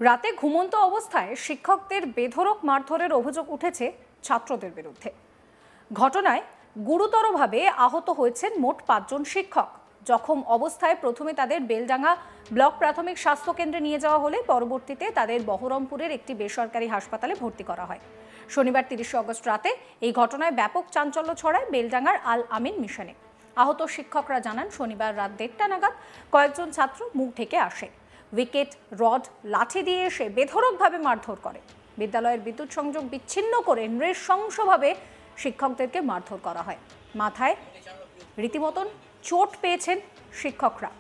রাতে ঘুমন্ত অবস্থায় শিক্ষকদের বেধড়ক মারধরের অভিযোগ উঠেছে ছাত্রদের বিরুদ্ধে। ঘটনায় গুরুতরভাবে আহত হয়েছেন মোট ৫ জন শিক্ষক। জখম অবস্থায় প্রথমে তাদের বেলডাঙ্গা ব্লক প্রাথমিক স্বাস্থ্য কেন্দ্রে নিয়ে যাওয়া হলে পরবর্তীতে তাদের বহরমপুরের একটি বেসরকারি হাসপাতালে ভর্তি করা হয়। শনিবার ৩০ আগস্ট রাতে এই ঘটনায় ব্যাপক চাঞ্চল্য ছড়ায় বেলডাঙ্গার আল আমিন মিশনে। আহত শিক্ষকরা জানান, শনিবার রাত ১:৩০ নাগাদ কয়েকজন ছাত্র মুখ ঢেকে আসে, উইকেট, রড, লাঠি দিয়ে এসে বেধড়কভাবে মারধর করে। বিদ্যালয়ের বিদ্যুৎ সংযোগ বিচ্ছিন্ন করে নৃশংসভাবে শিক্ষকদেরকে মারধর করা হয়। মাথায় রীতিমতন চোট পেয়েছেন শিক্ষকরা।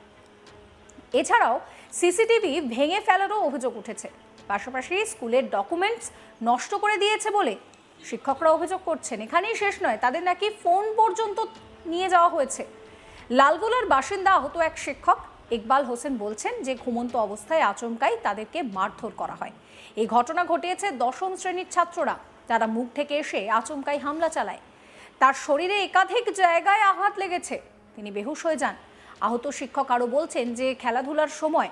এছাড়াও সিসিটিভি ভেঙে ফেলারও অভিযোগ উঠেছে। পাশাপাশি স্কুলের ডকুমেন্টস নষ্ট করে দিয়েছে বলে শিক্ষকরা অভিযোগ করছেন। এখানেই শেষ নয়, তাদের নাকি ফোন পর্যন্ত নিয়ে যাওয়া হয়েছে। লালগোলার বাসিন্দা আহত এক শিক্ষক ইকবাল হোসেন বলছেন যে ঘুমন্ত অবস্থায় আচমকাই তাদেরকে মারধর করা হয়। এই ঘটনা ঘটিয়েছে ১০ম শ্রেণীর ছাত্ররা, যারা মুখ থেকে এসে আচমকাই হামলা চালায়। তার শরীরে একাধিক জায়গায় আঘাত লেগেছে, তিনি বেহুশ হয়ে যান। আহত শিক্ষক আরও বলছেন যে খেলাধুলার সময়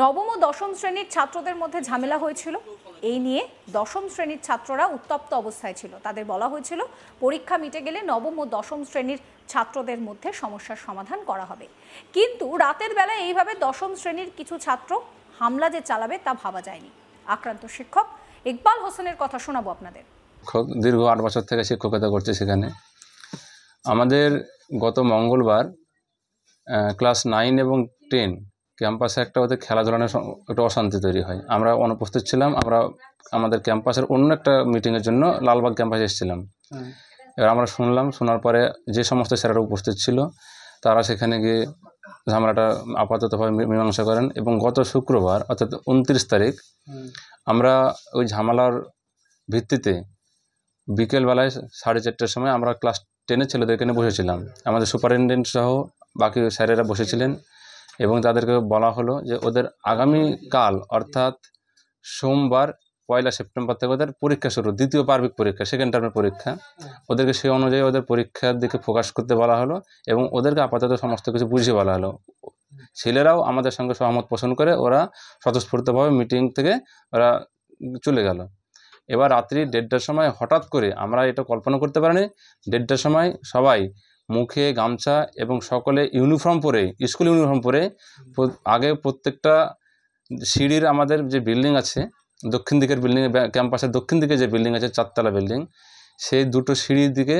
নবম ও ১০ম শ্রেণীর ছাত্রদের মধ্যে ঝামেলা হয়েছিল। এই নিয়ে ১০ম শ্রেণীর ছাত্ররা উত্তপ্ত অবস্থায় ছিল। তাদের বলা হয়েছিল পরীক্ষা মিটে গেলে নবম ও ১০ম শ্রেণীর ছাত্রদের মধ্যে সমস্যার সমাধান করা হবে। কিন্তু রাতের বেলায় এইভাবে ১০ম শ্রেণীর কিছু ছাত্র হামলা যে চালাবে তা ভাবা যায়নি। আক্রান্ত শিক্ষক ইকবাল হোসেনের কথা শোনাবো আপনাদের। দীর্ঘ ৮ বছর থেকে শিক্ষকতা করছে সেখানে। আমাদের গত মঙ্গলবার ক্লাস 9 এবং 10 ক্যাম্পাসে একটা ওদের খেলাধুলা নিয়ে একটা অশান্তি তৈরি হয়। আমরা অনুপস্থিত ছিলাম। আমরা আমাদের ক্যাম্পাসের অন্য একটা মিটিংয়ের জন্য লালবাগ ক্যাম্পাসে এসেছিলাম। এবার আমরা শোনার পরে যে সমস্ত স্যারেরা উপস্থিত ছিল তারা সেখানে গিয়ে ঝামেলাটা আপাততভাবে মীমাংসা করেন এবং গত শুক্রবার অর্থাৎ ২৯ তারিখ আমরা ওই ঝামেলার ভিত্তিতে বিকেলবেলায় 4:30টার সময় আমরা ক্লাস 10-এর ছেলেদেরকে নিয়ে বসেছিলাম। আমাদের সুপারিনটেন্ডেন্ট সহ বাকি স্যারেরা বসেছিলেন এবং তাদেরকে বলা হলো যে ওদের আগামীকাল অর্থাৎ সোমবার ১ সেপ্টেম্বর থেকে ওদের পরীক্ষা শুরু, দ্বিতীয় পার্বিক পরীক্ষা, সেকেন্ড টার্মের পরীক্ষা। ওদেরকে সেই অনুযায়ী ওদের পরীক্ষার দিকে ফোকাস করতে বলা হলো এবং ওদেরকে আপাতত সমস্ত কিছু বুঝিয়ে বলা হলো। ছেলেরাও আমাদের সঙ্গে সহমত পোষণ করে ওরা স্বতঃস্ফূর্তভাবে মিটিং থেকে ওরা চলে গেল। এবার রাত্রি 1:30টার সময় হঠাৎ করে, আমরা এটা কল্পনা করতে পারিনি, 1:30টার সময় সবাই মুখে গামছা এবং সকলে ইউনিফর্ম পরে, স্কুল ইউনিফর্ম পরে, আগে প্রত্যেকটা সিঁড়ির আমাদের যে বিল্ডিং আছে, দক্ষিণ দিকের বিল্ডিং, ক্যাম্পাসের দক্ষিণ দিকে যে বিল্ডিং আছে 4তলা বিল্ডিং, সেই দুটো সিঁড়ির দিকে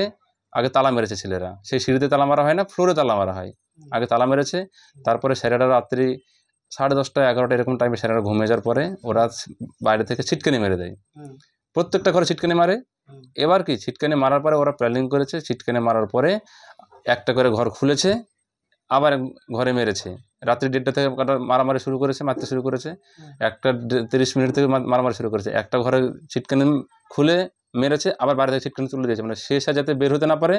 আগে তালা মেরেছে ছেলেরা। সেই সিঁড়িতে তালা মারা হয় না, ফ্লোরে তালা মারা হয়। আগে তালা মেরেছে। তারপরে স্যারেরা রাত্রি 10:30, 11টা এরকম টাইমে স্যারেরা ঘুমিয়ে যাওয়ার পরে ওরা বাইরে থেকে ছিটকানি মেরে দেয়। প্রত্যেকটা ঘরে ছিটকানি মারে। এবার কি, ছিটকানি মারার পরে ওরা প্ল্যানিং করেছে, ছিটকানি মারার পরে একটা করে ঘর খুলেছে, আবার ঘরে মেরেছে। রাত্রি 1:30 থেকে মারামারি শুরু করেছে, মারতে শুরু করেছে। 1:30 থেকে মারামারি শুরু করেছে। একটা ঘরে ছিটকানি খুলে মেরেছে, আবার বাইরে থেকে ছিটকানি তুলে দিয়েছে, মানে সে স্যার যাতে বের হতে না পারে,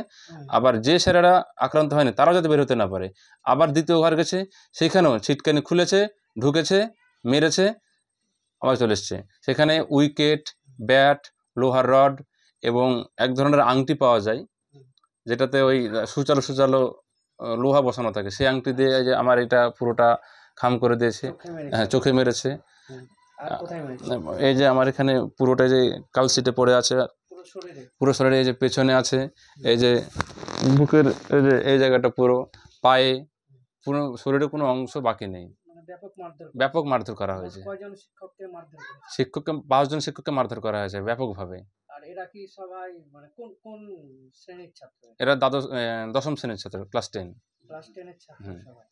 আবার যে স্যারেরা আক্রান্ত হয়নি তারাও যাতে বের হতে না পারে। আবার দ্বিতীয় ঘর গেছে, সেখানেও ছিটকানি খুলেছে, ঢুকেছে, মেরেছে, আবার চলে এসছে। সেখানে উইকেট, ব্যাট, লোহার রড এবং এক ধরনের আংটি পাওয়া যায় যেটাতে ওই সুচালো লোহা বসানো থাকে, সেই আংটি দিয়ে যে আমার এটা পুরোটা খাম করে দিয়েছে। হ্যাঁ, চোখে মেরেছে। এই যে আমার এখানে পুরোটা যে কালশিটে পড়ে আছে, পুরো শরীরে, এই যে পেছনে আছে, এই যে বুকের এই যে এই জায়গাটা, পুরো পায়ে, পুরো শরীরে কোনো অংশ বাকি নেই। ব্যাপক মারধর করা হয়েছে। শিক্ষককে 5 জন শিক্ষককে মারধর করা হয়েছে ব্যাপকভাবে। এরা কি সবাই মানে কোন শ্রেণীর ছাত্র? এরা 10ম শ্রেণীর ছাত্র, ক্লাস 10 এর ছাত্র সবাই।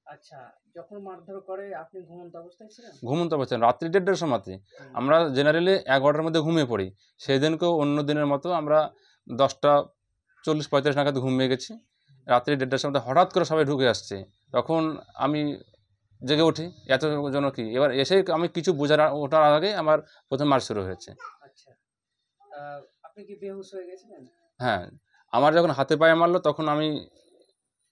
আচ্ছা, যখন মারধর করে আপনি ঘুমন্ত অবস্থায় ছিলেন? ঘুমন্ত অবস্থায়, রাত্রি 1:30টার সময়তে। আমরা জেনারেলি 11টার মধ্যে ঘুমিয়ে পড়ি। সেই দিনকেও অন্য দিনের মতো আমরা 10:40-45 নাগাদ ঘুমিয়ে গেছি। রাত্রি 1:30টার সময় হঠাৎ করে সবাই ঢুকে আসছে। তখন আমি জেগে উঠি, এত জন্য কি। এবার এসে আমি কিছু ওঠার আগে আমার প্রথম মার শুরু হয়েছে। আচ্ছা, আপনি কি বেহুশ হয়ে গেছিলেন? হ্যাঁ, আমার যখন হাতে পায়ে মারলো তখন আমি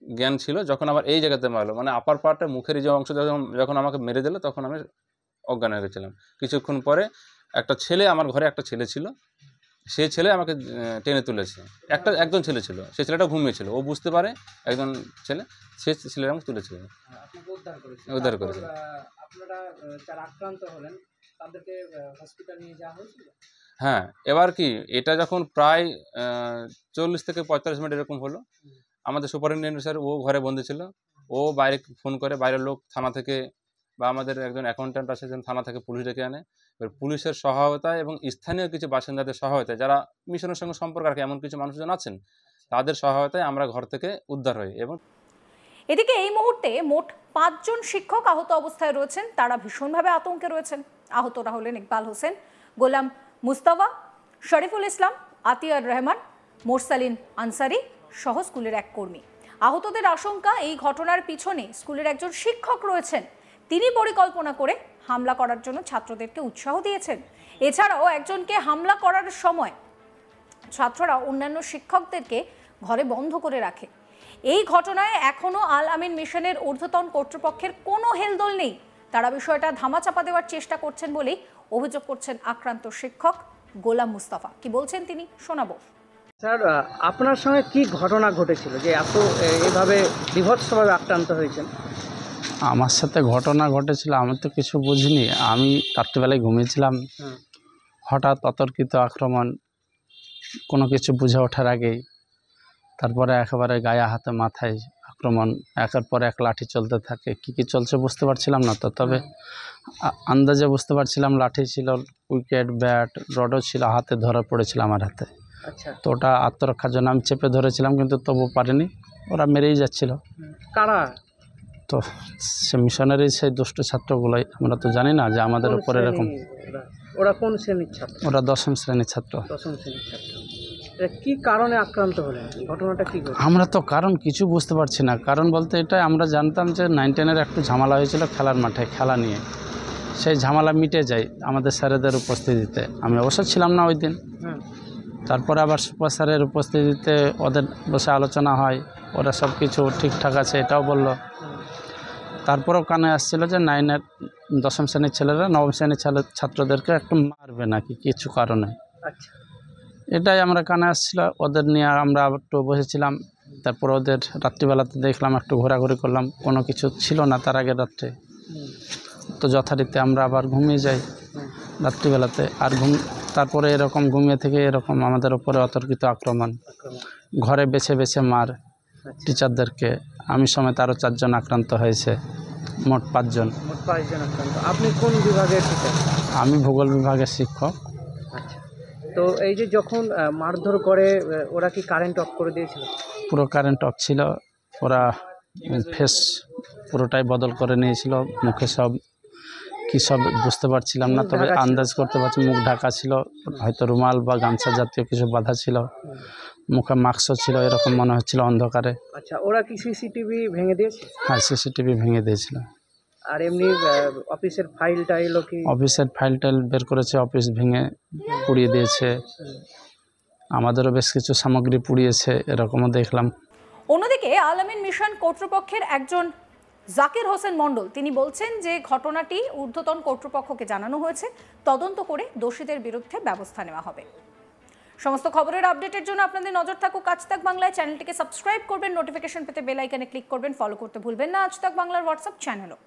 জ্ঞান ছিল। যখন আমার এই জায়গাতে মারলো, মানে আপার পার্টে, মুখের যে অংশ যখন আমাকে মেরে দিল, তখন আমি অজ্ঞান হয়ে গেছিলাম। কিছুক্ষণ পরে একটা ছেলে, আমার ঘরে একটা ছেলে ছিল, সেই ছেলে আমাকে টেনে তুলেছে। একজন ছেলে ছিল, সেই ছেলেটা ঘুমিয়েছিল, ও বুঝতে পারে একজন ছেলে, সে ছেলেটা আমাকে তুলেছিল, উদ্ধার করেছে। আপনারা যারা আক্রান্ত হলেন তাদেরকে হসপিটাল নিয়ে যাওয়া হয়েছিল? হ্যাঁ, এবার কি এটা যখন প্রায় 40 থেকে 45 মিনিট এরকম হলো, আমাদের সুপারিনটেন্ডেন্ট স্যার ও ঘরে বন্দি ছিল, ও বাইরে ফোন করে বাইরের লোক থানা থেকে বা আমাদের একজন অ্যাকাউন্ট্যান্ট আছে থানা থেকে পুলিশ ডেকে আনে। এবার পুলিশের সহায়তায় এবং স্থানীয় কিছু বাসিন্দাদের সহায়তায়, যারা মিশনের সঙ্গে সম্পর্ক রাখে এমন কিছু মানুষজন আছেন, তাদের সহায়তায় আমরা ঘর থেকে উদ্ধার হই। এবং এদিকে এই মুহূর্তে মোট 5 জন শিক্ষক আহত অবস্থায় রয়েছেন। তারা ভীষণভাবে আতঙ্কে রয়েছেন। আহতরা হলেন ইকবাল হোসেন, গোলাম মুস্তাফা, শরীফুল ইসলাম, আতিয়ার রহমান, মোরসালিন আনসারি সহ স্কুলের এক কর্মী। আহতদের আশঙ্কা এই ঘটনার পিছনে স্কুলের একজন শিক্ষক রয়েছেন। তিনি পরিকল্পনা করে হামলা করার জন্য ছাত্রদেরকে উৎসাহ দিয়েছেন। এছাড়াও একজনকে হামলা করার সময় ছাত্ররা অন্যান্য শিক্ষকদেরকে ঘরে বন্ধ করে রাখে। এই ঘটনায় এখনো আল আমিন মিশনের ঊর্ধ্বতন কর্তৃপক্ষের কোনো হেলদোল নেই। তারা বিষয়টা ধামাচাপা দেওয়ার চেষ্টা করছেন বলেই অভিযোগ করছেন আক্রান্ত শিক্ষক গোলাম মুস্তাফা। কি বলছেন তিনি শোনাবো। স্যার, আপনার সঙ্গে কি ঘটনা ঘটেছিল যে এত এভাবে বিভৎসভাবে আক্রান্ত হয়েছেন? আমার সাথে ঘটনা ঘটেছিল, আমি তো কিছু বুঝিনি। আমি রাত্রিবেলায় ঘুমিয়েছিলাম, হঠাৎ অতর্কিত আক্রমণ, কোনো কিছু বুঝে ওঠার আগেই। তারপরে একেবারে গায়ে হাতে মাথায় আক্রমণ, একের পর এক লাঠি চলতে থাকে। কি চলছে বুঝতে পারছিলাম না তো, তবে আন্দাজে বুঝতে পারছিলাম লাঠি ছিল, উইকেট, ব্যাট, রডও ছিল, হাতে ধরা পড়েছিল আমার হাতে। আচ্ছা, তো ওটা আত্মরক্ষার জন্য আমি চেপে ধরেছিলাম, কিন্তু তবু পারিনি, ওরা মেরেই যাচ্ছিল। কারা? তো সে মিশনারি সেই দুষ্ট ছাত্রগুলোই, আমরা তো জানি না যে আমাদের কোন উপরে এরকম। শ্রেণী ওরা কোন শ্রেণীর ছাত্র? ওরা 10ম শ্রেণীর ছাত্র। 10ম শ্রেণীর ছাত্র। কি কারণে আক্রান্ত হলেন? ঘটনাটা কি ঘটে? আমরা তো কারণ কিছু বুঝতে পারছি না। কারণ বলতে এটা আমরা জানতাম যে 9-10-এর একটু ঝামেলা হয়েছিল খেলার মাঠে, খেলা নিয়ে। সেই ঝামেলা মিটে যায় আমাদের স্যারেদের উপস্থিতিতে। আমি অবশ্য ছিলাম না ওই দিন। তারপরে আবার সুপার স্যারের উপস্থিতিতে ওদের বসে আলোচনা হয়, ওরা সব কিছু ঠিকঠাক আছে এটাও বলল। তারপরেও কানে আসছিল যে 10ম শ্রেণীর ছেলেরা 9ম শ্রেণীর ছাত্রদেরকে একটু মারবে নাকি কিছু কারণে। আচ্ছা, এটাই আমরা কানে আসছিল। ওদের নিয়ে আমরা একটু বসেছিলাম। তারপর ওদের রাত্রিবেলাতে দেখলাম, একটু ঘোরাঘুরি করলাম, কোনো কিছু ছিল না তার আগের রাত্রে। তো যথারীতি আমরা আবার ঘুমিয়ে যাই রাত্রিবেলাতে। আর তারপরে এরকম ঘুমিয়ে থেকে এরকম আমাদের উপরে অতর্কিত আক্রমণ, ঘরে বেছে বেছে মার টিচারদেরকে। আমি সমেত আরও 4 জন আক্রান্ত হয়েছে, মোট 5 জন। মোট 5 জন আক্রান্ত। আপনি কোন বিভাগের টিচার? আমি ভূগোল বিভাগের শিক্ষক। আচ্ছা, তো এই যে যখন মারধর করে, ওরা কি কারেন্ট অফ করে দিয়েছিল? পুরো কারেন্ট অফ ছিল। ওরা ফেস পুরোটাই বদল করে নিয়েছিল, মুখে সব কী সব বুঝতে পারছিলাম না, তবে আন্দাজ করতে পারছি মুখ ঢাকা ছিল, হয়তো রুমাল বা গামছা জাতীয় কিছু বাঁধা ছিল, মুখে মাস্কও ছিল, এরকম মনে হচ্ছিল অন্ধকারে। আচ্ছা, ওরা কি সিসিটিভি ভেঙে দিয়েছে? হ্যাঁ, সিসিটিভি ভেঙে দিয়েছিল। আর এমনি অফিসের ফাইল টাইলও কি? অফিসের ফাইল টাইল বের করেছে, অফিস ভেঙে পুড়িয়ে দিয়েছে, আমাদেরও বেশ কিছু সামগ্রী পুড়িয়েছে, এরকমও দেখলাম। অন্যদিকে আল আমিন মিশন কর্তৃপক্ষের একজন জাকির হোসেন মণ্ডল তিনি বলছেন যে ঘটনাটি ঊর্ধ্বতন কর্তৃপক্ষকে জানানো হয়েছে, তদন্ত করে দোষীদের বিরুদ্ধে ব্যবস্থা নেওয়া হবে। সমস্ত খবরের আপডেটের জন্য আপনাদের নজর থাকুক আজ তাক বাংলায়। চ্যানেলটিকে সাবস্ক্রাইব করবেন, নোটিফিকেশন পেতে বেল আইকনে ক্লিক করবেন, ফলো করতে ভুলবেন না আজ তাক বাংলার হোয়াটসঅ্যাপ চ্যানেলও।